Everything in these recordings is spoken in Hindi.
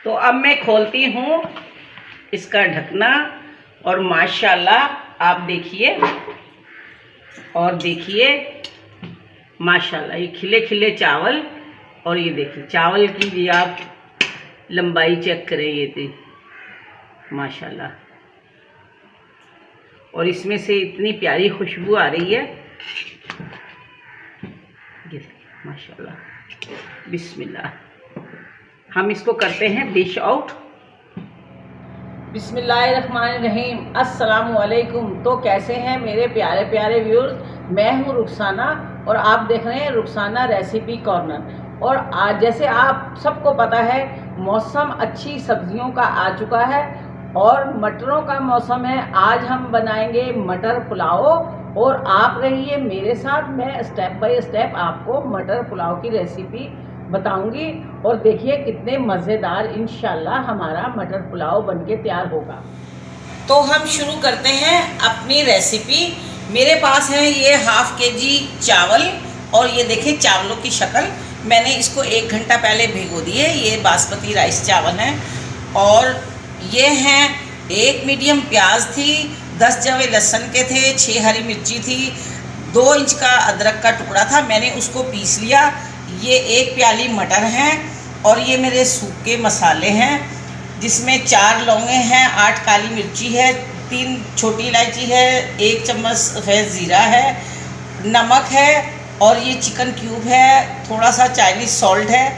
तो अब मैं खोलती हूँ इसका ढकना और माशाल्लाह आप देखिए, और देखिए माशाल्लाह ये खिले खिले चावल। और ये देखिए चावल की भी आप लंबाई चेक करें, ये थी माशाल्लाह। और इसमें से इतनी प्यारी खुशबू आ रही है, ये माशाल्लाह। बिस्मिल्लाह, हम इसको करते हैं डिश आउट। बिस्मिल्लाहिर्रहमानिर्रहीम, अस्सलाम वालेकुम। तो कैसे हैं मेरे प्यारे प्यारे व्यूअर्स, मैं हूं रुखसाना और आप देख रहे हैं रुखसाना रेसिपी कॉर्नर। और आज जैसे आप सबको पता है मौसम अच्छी सब्जियों का आ चुका है और मटरों का मौसम है। आज हम बनाएंगे मटर पुलाव और आप रहिए मेरे साथ, मैं स्टेप बाय स्टेप आपको मटर पुलाव की रेसिपी बताऊंगी और देखिए कितने मज़ेदार इंशाल्लाह हमारा मटर पुलाव बनके तैयार होगा। तो हम शुरू करते हैं अपनी रेसिपी। मेरे पास है ये हाफ केजी चावल और ये देखिए चावलों की शक्ल, मैंने इसको 1 घंटा पहले भिगो दिए। ये बासमती राइस चावल हैं। और ये हैं 1 मीडियम प्याज थी, 10 जवे लहसुन के थे, 6 हरी मिर्ची थी, 2 इंच का अदरक का टुकड़ा था, मैंने उसको पीस लिया। ये 1 प्याली मटर हैं और ये मेरे सूखे मसाले हैं जिसमें 4 लौंगे हैं, 8 काली मिर्ची है, 3 छोटी इलायची है, 1 चम्मच सफ़ेद ज़ीरा है, नमक है और ये चिकन क्यूब है, थोड़ा सा चाइनीज़ सॉल्ट है,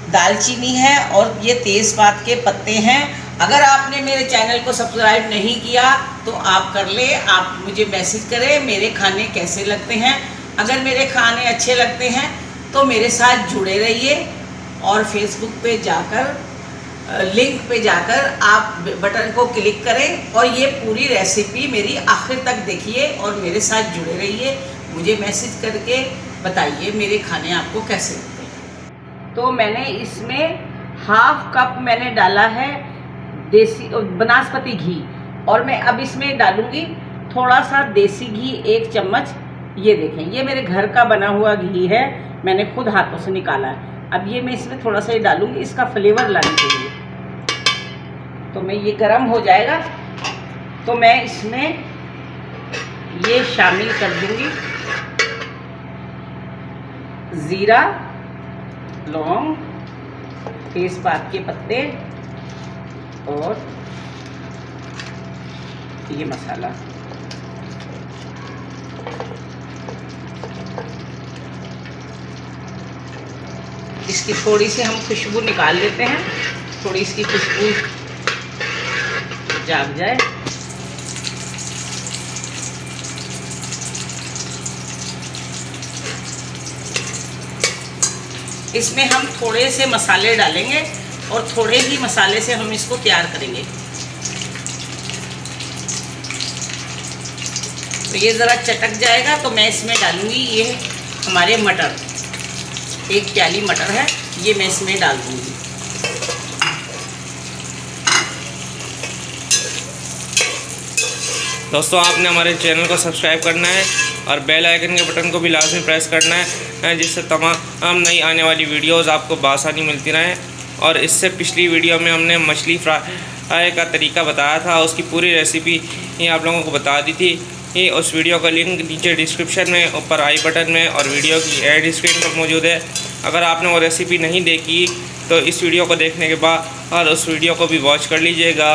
दालचीनी है और ये तेज़पात के पत्ते हैं। अगर आपने मेरे चैनल को सब्सक्राइब नहीं किया तो आप कर ले, आप मुझे मैसेज करें मेरे खाने कैसे लगते हैं। अगर मेरे खाने अच्छे लगते हैं तो मेरे साथ जुड़े रहिए और फेसबुक पे जाकर लिंक पे जाकर आप बटन को क्लिक करें और ये पूरी रेसिपी मेरी आखिर तक देखिए और मेरे साथ जुड़े रहिए। मुझे मैसेज करके बताइए मेरे खाने आपको कैसे लगते हैं। तो मैंने इसमें हाफ कप मैंने डाला है देसी बनास्पति घी और मैं अब इसमें डालूंगी थोड़ा सा देसी घी 1 चम्मच। ये देखें ये मेरे घर का बना हुआ घी है, मैंने खुद हाथों से निकाला है। अब ये मैं इसमें थोड़ा सा ही डालूंगी इसका फ्लेवर लाने के लिए। तो मैं ये गरम हो जाएगा तो मैं इसमें ये शामिल कर दूंगी ज़ीरा, लौंग, तेज़पात के पत्ते और ये मसाला। इसकी थोड़ी सी हम खुशबू निकाल लेते हैं, थोड़ी इसकी खुशबू जाग जाए। इसमें हम थोड़े से मसाले डालेंगे और थोड़े ही मसाले से हम इसको तैयार करेंगे। तो ये ज़रा चटक जाएगा तो मैं इसमें डालूंगी ये हमारे मटर, 1 प्याली मटर है, ये मैं इसमें डाल दूंगी। दोस्तों आपने हमारे चैनल को सब्सक्राइब करना है और बेल आइकन के बटन को भी लाजमी प्रेस करना है जिससे तमाम नई आने वाली वीडियोस आपको बआसानी मिलती रहें। और इससे पिछली वीडियो में हमने मछली फ्राई का तरीका बताया था, उसकी पूरी रेसिपी आप लोगों को बता दी थी। ये उस वीडियो का लिंक नीचे डिस्क्रिप्शन में, ऊपर आई बटन में और वीडियो की एड स्क्रीन पर मौजूद है। अगर आपने वो रेसिपी नहीं देखी तो इस वीडियो को देखने के बाद और उस वीडियो को भी वॉच कर लीजिएगा।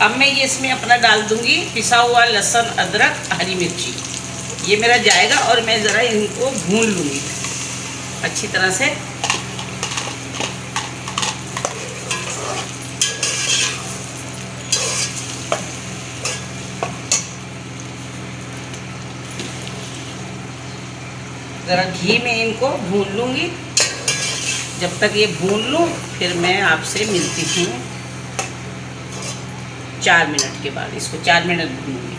अब मैं ये इसमें अपना डाल दूंगी पिसा हुआ लहसुन, अदरक, हरी मिर्ची। ये मेरा जाएगा और मैं ज़रा इनको भून लूँगी अच्छी तरह से। ज़रा घी में इनको भून लूँगी। जब तक ये भून लूँ फिर मैं आपसे मिलती हूँ 4 मिनट के बाद। इसको 4 मिनट भूनूंगी।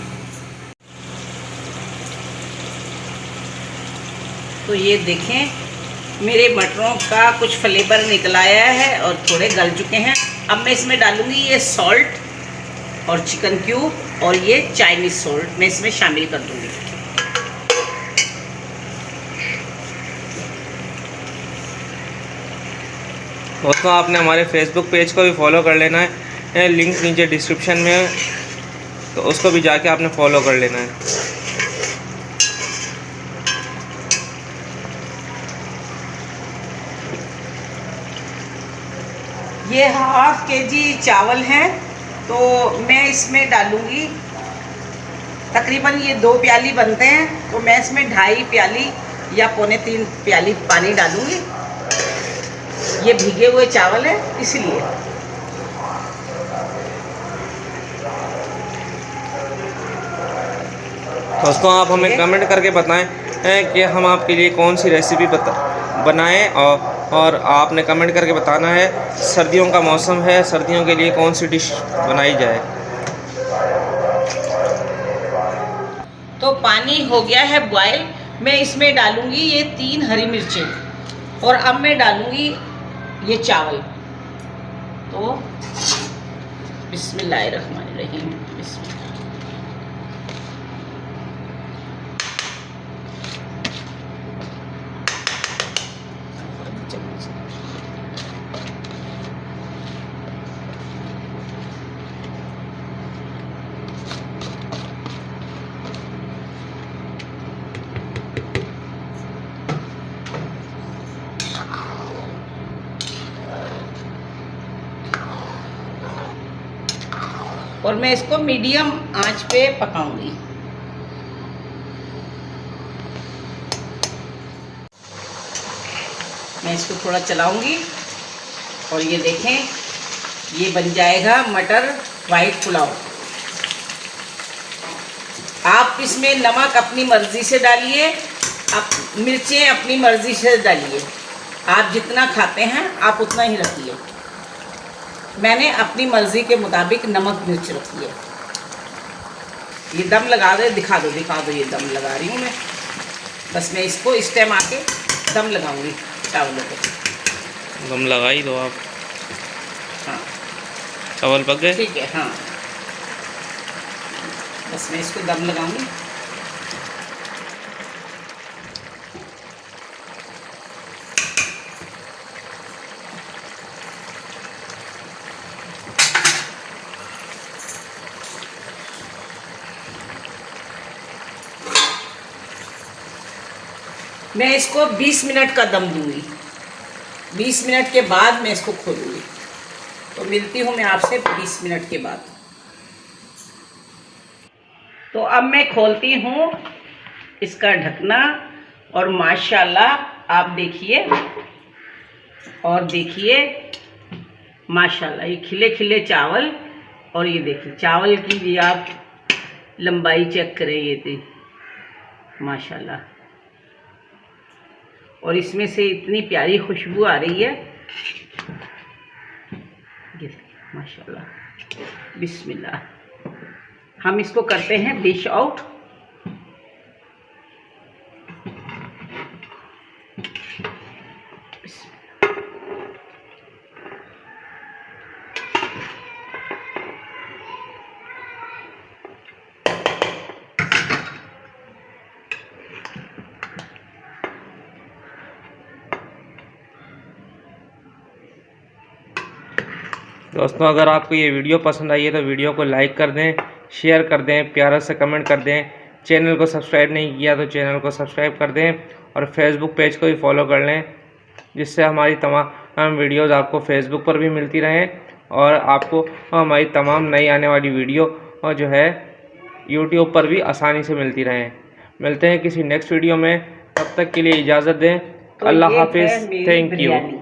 तो ये देखें मेरे मटरों का कुछ फ्लेवर निकल आया है और थोड़े गल चुके हैं। अब मैं इसमें डालूंगी ये सॉल्ट और चिकन क्यूब और ये चाइनीज़ सॉल्ट मैं इसमें शामिल कर दूंगी। दोस्तों आपने हमारे फेसबुक पेज को भी फॉलो कर लेना है, लिंक नीचे डिस्क्रिप्शन में है, तो उसको भी जाके आपने फॉलो कर लेना है। ये 1/2 kg चावल हैं, तो मैं इसमें डालूँगी तकरीबन ये 2 प्याली बनते हैं, तो मैं इसमें 2.5 प्याली या 2.25 प्याली पानी डालूँगी। ये भीगे हुए चावल है इसलिए। दोस्तों आप हमें कमेंट करके बताएं कि हम आपके लिए कौन सी रेसिपी बनाएं, और आपने कमेंट करके बताना है सर्दियों का मौसम है, सर्दियों के लिए कौन सी डिश बनाई जाए। तो पानी हो गया है बॉयल, मैं इसमें डालूँगी ये 3 हरी मिर्चें और अब मैं डालूँगी ये चावल। तो बिस्मिल्लाहिर्रहमानिर्रहीम। और मैं इसको मीडियम आंच पे पकाऊंगी। मैं इसको थोड़ा चलाऊंगी और ये देखें, ये बन जाएगा मटर वाइट पुलाव। आप इसमें नमक अपनी मर्ज़ी से डालिए, आप मिर्चें अपनी मर्ज़ी से डालिए, आप जितना खाते हैं आप उतना ही रखिए। मैंने अपनी मर्ज़ी के मुताबिक नमक मिर्च रखी है। ये दम लगा दे, दिखा दो ये दम लगा रही हूँ मैं। बस मैं इसको इस टाइम आके दम लगाऊंगी चावलों को। दम लगा ही दो आप। हाँ चावल पक गए? ठीक है, हाँ बस मैं इसको दम लगाऊंगी। मैं इसको 20 मिनट का दम दूंगी। 20 मिनट के बाद मैं इसको खोलूंगी। तो मिलती हूँ मैं आपसे 20 मिनट के बाद। तो अब मैं खोलती हूँ इसका ढकना और माशाल्लाह आप देखिए, और देखिए माशाल्लाह ये खिले खिले चावल। और ये देखिए चावल की भी आप लंबाई चेक करें, ये थी माशाल्लाह। और इसमें से इतनी प्यारी खुशबू आ रही है, माशाल्लाह। बिस्मिल्लाह। हम इसको करते हैं डिश आउट। दोस्तों अगर आपको ये वीडियो पसंद आई है तो वीडियो को लाइक कर दें, शेयर कर दें, प्यारा से कमेंट कर दें। चैनल को सब्सक्राइब नहीं किया तो चैनल को सब्सक्राइब कर दें और फेसबुक पेज को भी फॉलो कर लें, जिससे हमारी तमाम वीडियोज़ आपको फेसबुक पर भी मिलती रहें और आपको हमारी तमाम नई आने वाली वीडियो जो है यूट्यूब पर भी आसानी से मिलती रहें। मिलते हैं किसी नेक्स्ट वीडियो में, तब तक के लिए इजाज़त दें। अल्लाह हाफिज़, थैंक यू।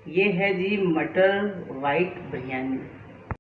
ये है जी मटर वाइट बिरयानी।